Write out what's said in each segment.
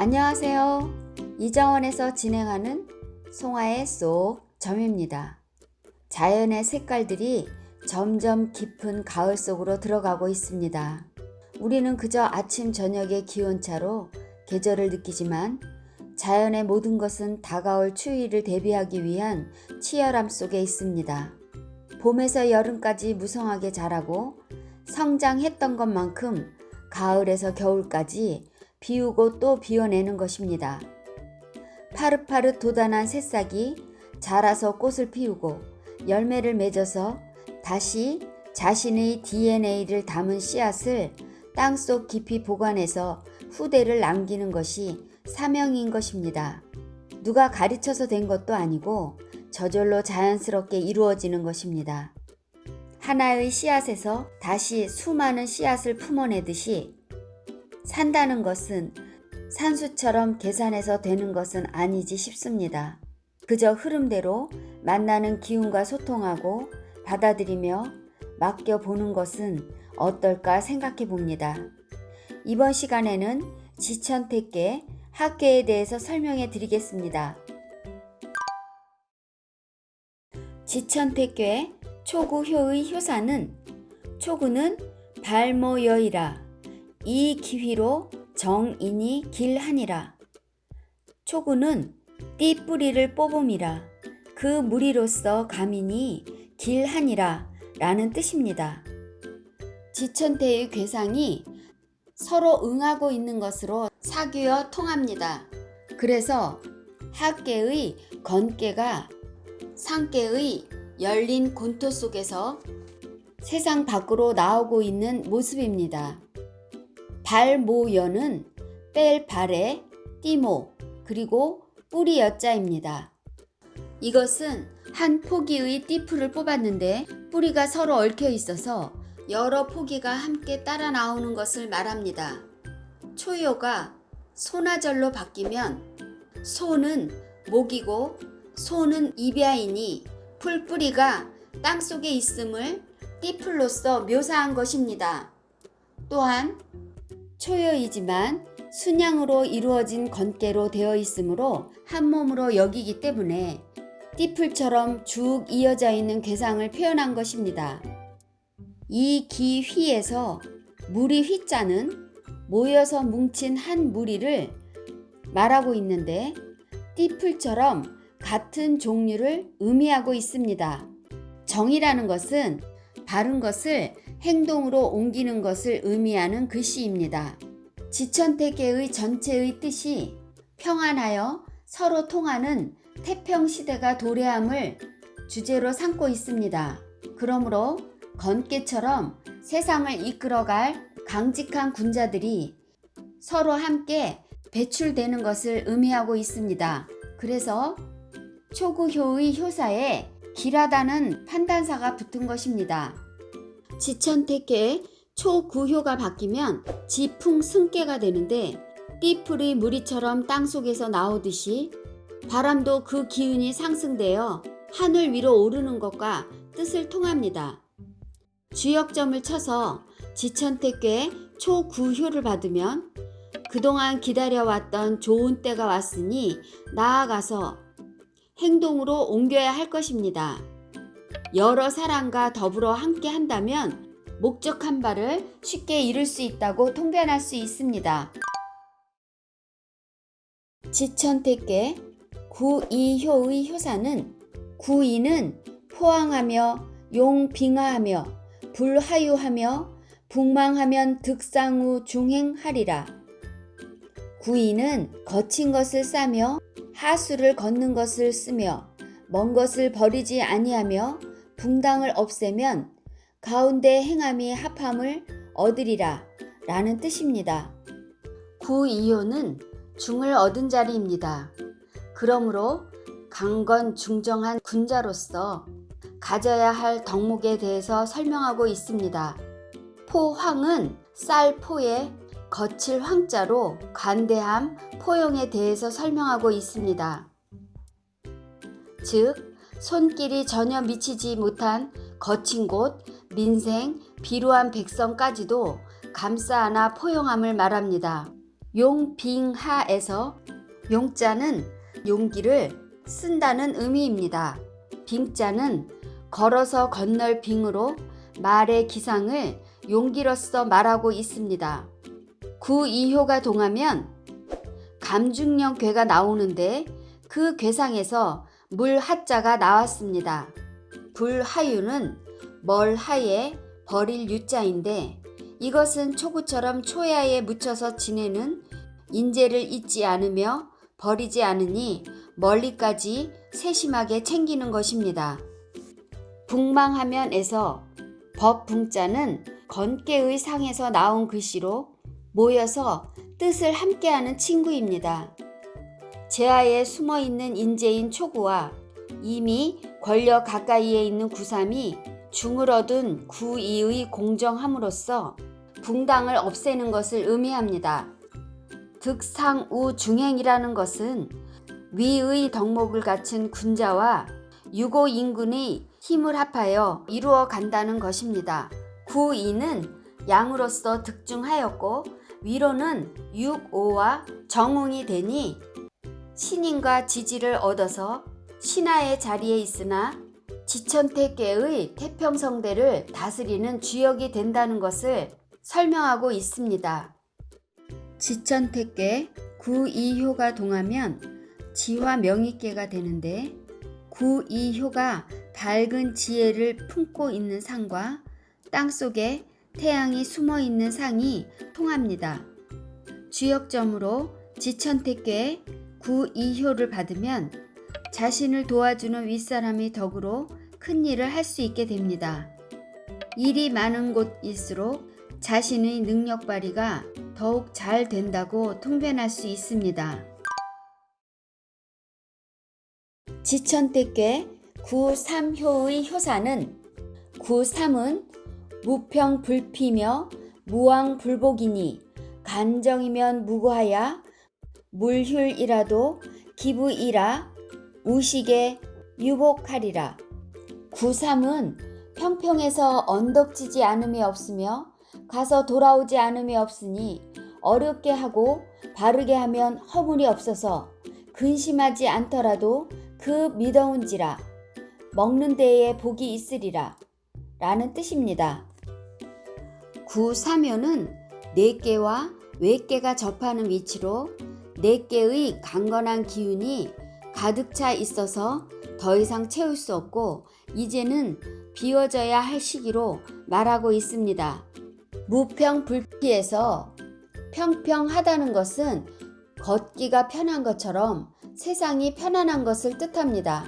안녕하세요. 이정원에서 진행하는 송화의 쏙 점입니다. 자연의 색깔들이 점점 깊은 가을 속으로 들어가고 있습니다. 우리는 그저 아침 저녁의 기온차로 계절을 느끼지만 자연의 모든 것은 다가올 추위를 대비하기 위한 치열함 속에 있습니다. 봄에서 여름까지 무성하게 자라고 성장했던 것만큼 가을에서 겨울까지 비우고 또 비워내는 것입니다. 파릇파릇 돋아난 새싹이 자라서 꽃을 피우고 열매를 맺어서 다시 자신의 DNA를 담은 씨앗을 땅속 깊이 보관해서 후대를 남기는 것이 사명인 것입니다. 누가 가르쳐서 된 것도 아니고 저절로 자연스럽게 이루어지는 것입니다. 하나의 씨앗에서 다시 수많은 씨앗을 품어내듯이 산다는 것은 산수처럼 계산해서 되는 것은 아니지 싶습니다. 그저 흐름대로 만나는 기운과 소통하고 받아들이며 맡겨보는 것은 어떨까 생각해 봅니다. 이번 시간에는 지천택계 학계에 대해서 설명해 드리겠습니다. 지천택계 초구효의 효사는 초구는 발모여이라 이 기휘로 정인이 길하니라. 초구는 띠뿌리를 뽑음이라 그 무리로서 가민이 길하니라 라는 뜻입니다. 지천태의 괴상이 서로 응하고 있는 것으로 사귀어 통합니다. 그래서 학계의 건계가 상계의 열린 곤토 속에서 세상 밖으로 나오고 있는 모습입니다. 발모여는 뺄 발에 띠모 그리고 뿌리 여자입니다. 이것은 한 포기의 띠풀을 뽑았는데 뿌리가 서로 얽혀 있어서 여러 포기가 함께 따라 나오는 것을 말합니다. 초요가 소나절로 바뀌면 소는 목이고 소는 입야이니 풀뿌리가 땅속에 있음을 띠풀로서 묘사한 것입니다. 또한 초요이지만 순양으로 이루어진 건깨로 되어 있으므로 한 몸으로 여기기 때문에 띠풀처럼 쭉 이어져 있는 괴상을 표현한 것입니다. 이 기휘에서 무리 휘자는 모여서 뭉친 한 무리를 말하고 있는데 띠풀처럼 같은 종류를 의미하고 있습니다. 정이라는 것은 바른 것을 행동으로 옮기는 것을 의미하는 글씨입니다. 지천태계의 전체의 뜻이 평안하여 서로 통하는 태평시대가 도래함을 주제로 삼고 있습니다. 그러므로 건깨처럼 세상을 이끌어갈 강직한 군자들이 서로 함께 배출되는 것을 의미하고 있습니다. 그래서 초구효의 효사에 길하다는 판단사가 붙은 것입니다. 지천택계의 초구효가 바뀌면 지풍승계가 되는데 띠풀이 무리처럼 땅속에서 나오듯이 바람도 그 기운이 상승되어 하늘 위로 오르는 것과 뜻을 통합니다. 주역점을 쳐서 지천택계의 초구효를 받으면 그동안 기다려왔던 좋은 때가 왔으니 나아가서 행동으로 옮겨야 할 것입니다. 여러 사람과 더불어 함께 한다면 목적한 바를 쉽게 이룰 수 있다고 통변할 수 있습니다. 지천택계 구이효의 효사는 구이는 포항하며 용빙하하며 불하유하며 북망하면 득상우 중행하리라. 구이는 거친 것을 싸며 하수를 걷는 것을 쓰며 먼 것을 버리지 아니하며 붕당을 없애면 가운데 행함이 합함을 얻으리라 라는 뜻입니다. 구이효는 중을 얻은 자리입니다. 그러므로 강건 중정한 군자로서 가져야 할 덕목에 대해서 설명하고 있습니다. 포황은 쌀포에 거칠 황자로 관대함, 포용에 대해서 설명하고 있습니다. 즉, 손길이 전혀 미치지 못한 거친 곳, 민생, 비루한 백성까지도 감싸 안아 포용함을 말합니다. 용빙하에서 용자는 용기를 쓴다는 의미입니다. 빙자는 걸어서 건널 빙으로 말의 기상을 용기로써 말하고 있습니다. 구이효가 동하면 감중령 괴가 나오는데 그 괴상에서 물하자가 나왔습니다. 불하유는 멀하에 버릴 유자인데 이것은 초구처럼 초야에 묻혀서 지내는 인재를 잊지 않으며 버리지 않으니 멀리까지 세심하게 챙기는 것입니다. 붕망하면에서 법붕자는 건깨의 상에서 나온 글씨로 모여서 뜻을 함께하는 친구입니다. 제하에 숨어있는 인재인 초구와 이미 권력 가까이에 있는 구삼이 중을 얻은 구이의 공정함으로써 붕당을 없애는 것을 의미합니다. 득상우중행이라는 것은 위의 덕목을 갖춘 군자와 유고 인군의 힘을 합하여 이루어 간다는 것입니다. 구이는 양으로서 득중하였고 위로는 육오와 정웅이 되니 신인과 지지를 얻어서 신하의 자리에 있으나 지천태계의 태평성대를 다스리는 주역이 된다는 것을 설명하고 있습니다. 지천태계 구이효가 동하면 지화 명의계가 되는데 구이효가 밝은 지혜를 품고 있는 상과 땅속에 태양이 숨어 있는 상이 통합니다. 주역점으로 지천태계의 구이효를 받으면 자신을 도와주는 윗사람이 덕으로 큰 일을 할 수 있게 됩니다. 일이 많은 곳일수록 자신의 능력 발휘가 더욱 잘 된다고 통변할 수 있습니다. 지천태계 구삼효의 효사는 구삼은 무평불피며 무왕불복이니 간정이면 무고하야 물휼이라도 기부이라 우식에 유복하리라. 구삼은 평평해서 언덕지지 않음이 없으며 가서 돌아오지 않음이 없으니 어렵게 하고 바르게 하면 허물이 없어서 근심하지 않더라도 그 미더운지라 먹는 데에 복이 있으리라 라는 뜻입니다. 구삼효는 뇌계와 외계가 접하는 위치로 뇌계의 강건한 기운이 가득 차 있어서 더 이상 채울 수 없고 이제는 비워져야 할 시기로 말하고 있습니다. 무평불피에서 평평하다는 것은 걷기가 편한 것처럼 세상이 편안한 것을 뜻합니다.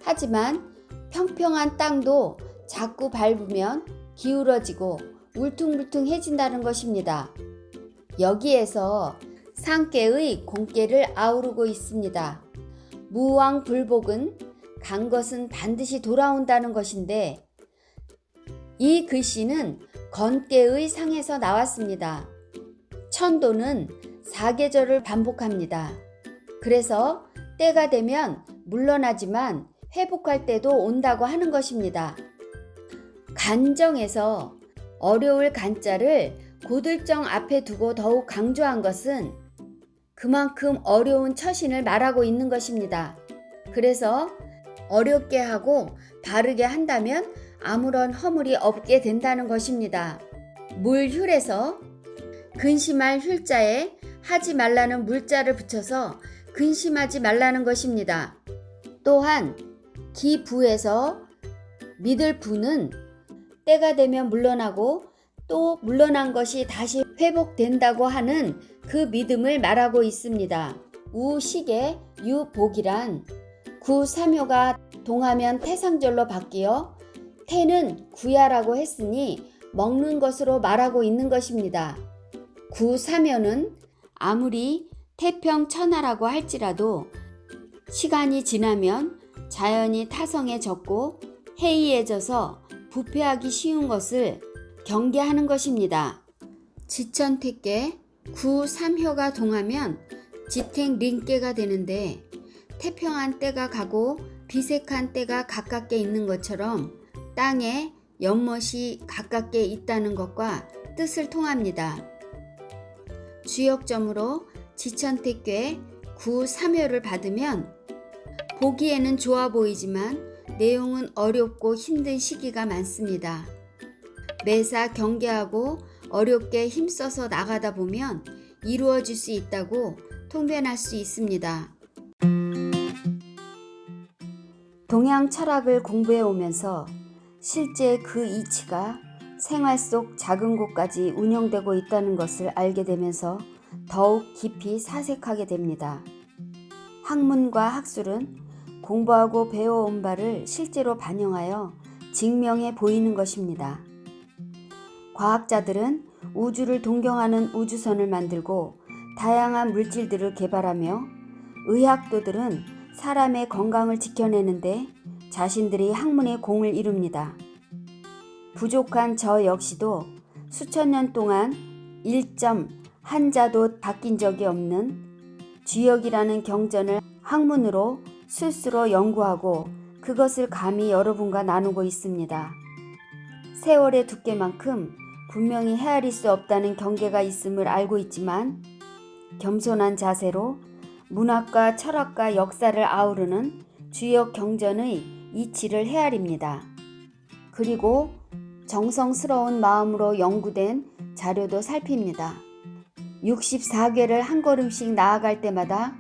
하지만 평평한 땅도 자꾸 밟으면 기울어지고 울퉁불퉁해진다는 것입니다. 여기에서 상계의 공계를 아우르고 있습니다. 무왕불복은 간 것은 반드시 돌아온다는 것인데 이 글씨는 건계의 상에서 나왔습니다. 천도는 사계절을 반복합니다. 그래서 때가 되면 물러나지만 회복할 때도 온다고 하는 것입니다. 간정에서 어려울 간자를 고들정 앞에 두고 더욱 강조한 것은 그만큼 어려운 처신을 말하고 있는 것입니다. 그래서 어렵게 하고 바르게 한다면 아무런 허물이 없게 된다는 것입니다. 물휼에서 근심할 휼자에 하지 말라는 물자를 붙여서 근심하지 말라는 것입니다. 또한 기부에서 믿을 부는 때가 되면 물러나고 또 물러난 것이 다시 회복된다고 하는 그 믿음을 말하고 있습니다. 우식의 유복이란 구삼효가 동하면 태상절로 바뀌어 태는 구야라고 했으니 먹는 것으로 말하고 있는 것입니다. 구삼효는 아무리 태평천하라고 할지라도 시간이 지나면 자연이 타성해졌고 해이해져서 부패하기 쉬운 것을 경계하는 것입니다. 지천태계 구삼효가 동하면 지택린계가 되는데 태평한 때가 가고 비색한 때가 가깝게 있는 것처럼 땅에 연못이 가깝게 있다는 것과 뜻을 통합니다. 주역점으로 지천택교의 구삼효를 받으면 보기에는 좋아 보이지만 내용은 어렵고 힘든 시기가 많습니다. 매사 경계하고 어렵게 힘써서 나가다 보면 이루어질 수 있다고 통변할 수 있습니다. 동양 철학을 공부해 오면서 실제 그 이치가 생활 속 작은 곳까지 운영되고 있다는 것을 알게 되면서 더욱 깊이 사색하게 됩니다. 학문과 학술은 공부하고 배워온 바를 실제로 반영하여 증명해 보이는 것입니다. 과학자들은 우주를 동경하는 우주선을 만들고 다양한 물질들을 개발하며 의학도들은 사람의 건강을 지켜내는데 자신들이 학문의 공을 이룹니다. 부족한 저 역시도 수천 년 동안 1점 한자도 바뀐 적이 없는 주역이라는 경전을 학문으로 스스로 연구하고 그것을 감히 여러분과 나누고 있습니다. 세월의 두께만큼 분명히 헤아릴 수 없다는 경계가 있음을 알고 있지만 겸손한 자세로 문학과 철학과 역사를 아우르는 주역 경전의 이치를 헤아립니다. 그리고 정성스러운 마음으로 연구된 자료도 살핍니다. 64궤를 한 걸음씩 나아갈 때마다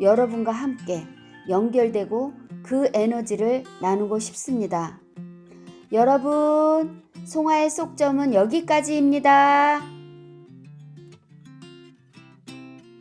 여러분과 함께 연결되고 그 에너지를 나누고 싶습니다. 여러분, 송하의 속점은 여기까지입니다.